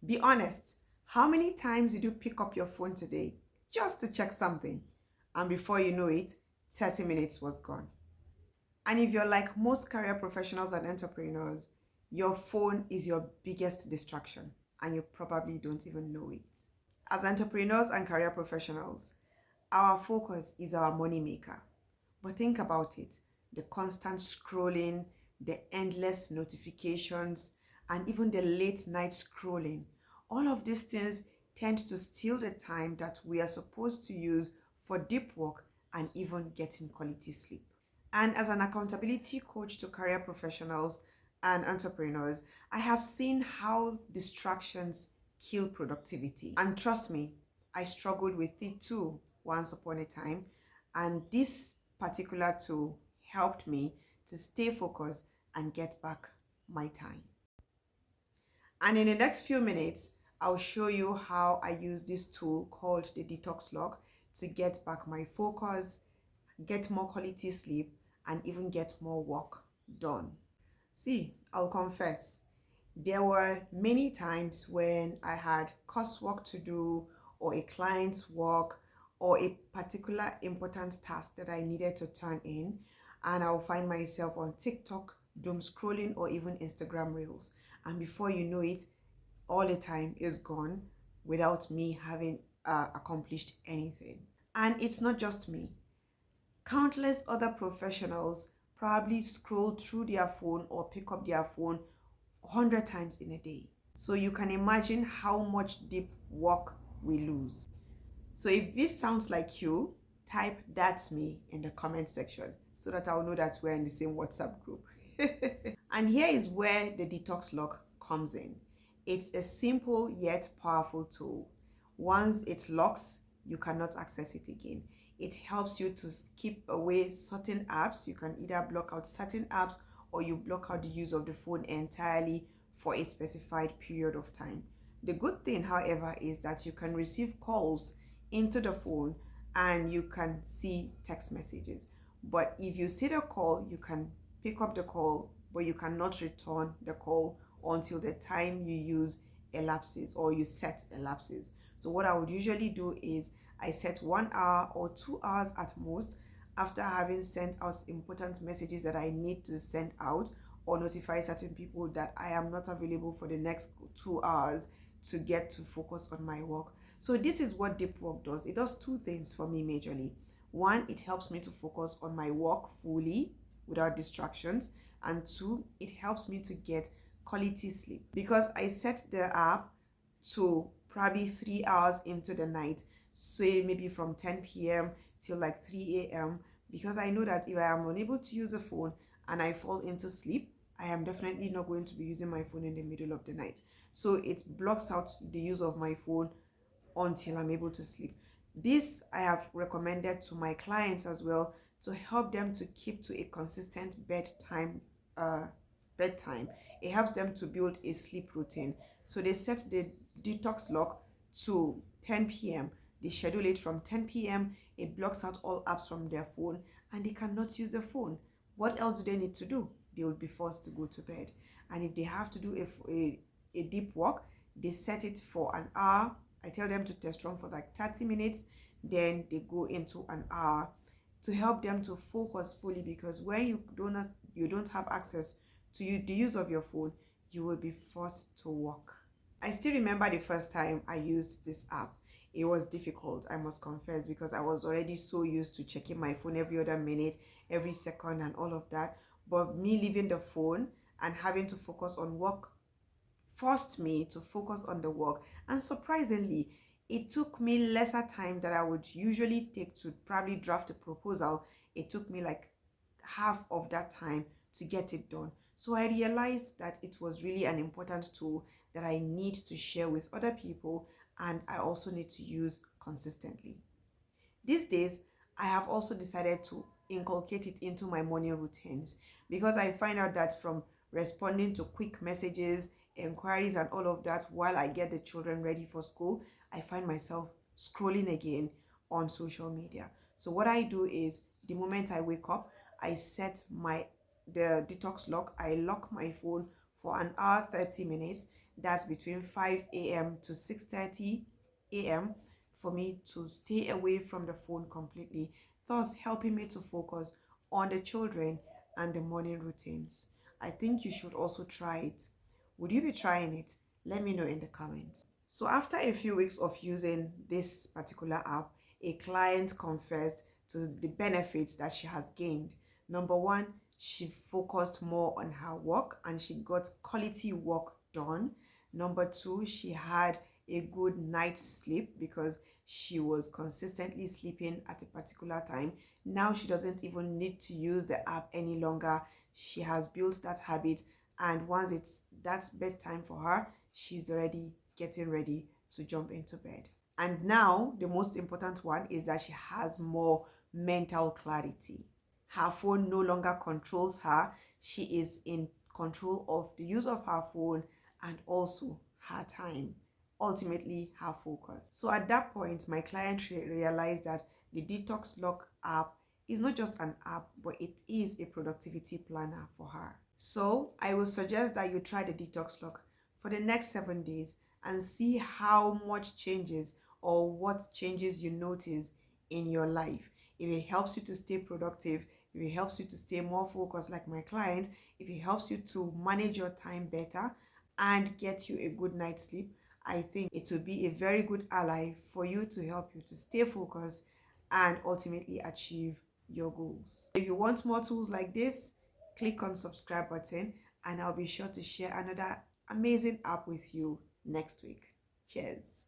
Be honest. How many times did you pick up your phone today just to check something? And before you know it, 30 minutes was gone. And if you're like most career professionals and entrepreneurs, your phone is your biggest distraction and you probably don't even know it. As entrepreneurs and career professionals, our focus is our money maker. But think about it, the constant scrolling, the endless notifications, and even the late night scrolling. All of these things tend to steal the time that we are supposed to use for deep work and even getting quality sleep. And as an accountability coach to career professionals and entrepreneurs, I have seen how distractions kill productivity. And trust me, I struggled with it too once upon a time. And this particular tool helped me to stay focused and get back my time. And in the next few minutes, I'll show you how I use this tool called the Detox Log to get back my focus, get more quality sleep, and even get more work done. See, I'll confess, there were many times when I had coursework to do, or a client's work, or a particular important task that I needed to turn in, and I'll find myself on TikTok, doom scrolling, or even Instagram Reels. And before you know it, all the time is gone without me having accomplished anything. And it's not just me. Countless other professionals probably scroll through their phone or pick up their phone 100 times in a day. So you can imagine how much deep work we lose. So if this sounds like you, type "that's me" in the comment section so that I'll know that we're in the same WhatsApp group. And here is where the Detox Log comes in. It's a simple yet powerful tool. Once it locks, you cannot access it again. It helps you to keep away certain apps. You can either block out certain apps or you block out the use of the phone entirely for a specified period of time. The good thing, however, is that you can receive calls into the phone and you can see text messages. But if you see the call, you can pick up the call, but you cannot return the call until the time you use elapses or you set elapses. So what I would usually do is I set 1 hour or 2 hours at most after having sent out important messages that I need to send out, or notify certain people that I am not available for the next 2 hours to get to focus on my work. So this is what deep work does. It does two things for me majorly. One, it helps me to focus on my work fully without distractions. And two, it helps me to get quality sleep because I set the app to probably 3 hours into the night, say maybe from 10 p.m. till like 3 a.m. because I know that if I am unable to use the phone and I fall into sleep, I am definitely not going to be using my phone in the middle of the night. So it blocks out the use of my phone until I'm able to sleep. This I have recommended to my clients as well to help them to keep to a consistent bedtime. It helps them to build a sleep routine. So they set the detox lock to 10 p.m. They schedule it from 10 p.m. It blocks out all apps from their phone and they cannot use the phone. What else do they need to do? They will be forced to go to bed. And if they have to do a deep walk, they set it for an hour. I tell them to test run for like 30 minutes, then they go into an hour to help them to focus fully, because when you don't have access to the use of your phone, you will be forced to work. I still remember the first time I used this app. It was difficult, I must confess, because I was already so used to checking my phone every other minute, every second, and all of that. But me leaving the phone and having to focus on work forced me to focus on the work. And surprisingly, it took me lesser time than I would usually take to probably draft a proposal. It took me like half of that time to get it done. So I realized that it was really an important tool that I need to share with other people and I also need to use consistently. These days, I have also decided to inculcate it into my morning routines because I find out that from responding to quick messages, inquiries, and all of that while I get the children ready for school, I find myself scrolling again on social media. So what I do is the moment I wake up, I set the detox lock. I lock my phone for an hour, 30 minutes. That's between 5 a.m. to 6:30 a.m. for me to stay away from the phone completely, thus helping me to focus on the children and the morning routines. I think you should also try it. Would you be trying it? Let me know in the comments. So after a few weeks of using this particular app, a client confessed to the benefits that she has gained. Number one, she focused more on her work and she got quality work done. Number two, she had a good night's sleep because she was consistently sleeping at a particular time. Now she doesn't even need to use the app any longer. She has built that habit, and once it's that's bedtime for her, she's already getting ready to jump into bed. And now the most important one is that she has more mental clarity. Her phone no longer controls her. She is in control of the use of her phone and also her time, ultimately her focus. So at that point, my client realized that the Detox Lock app is not just an app, but it is a productivity planner for her. So I will suggest that you try the Detox Lock for the next 7 days and see how much changes or what changes you notice in your life. If it helps you to stay productive, if it helps you to stay more focused like my client, if it helps you to manage your time better and get you a good night's sleep, I think it will be a very good ally for you to help you to stay focused and ultimately achieve your goals. If you want more tools like this, click on subscribe button and I'll be sure to share another amazing app with you next week. Cheers.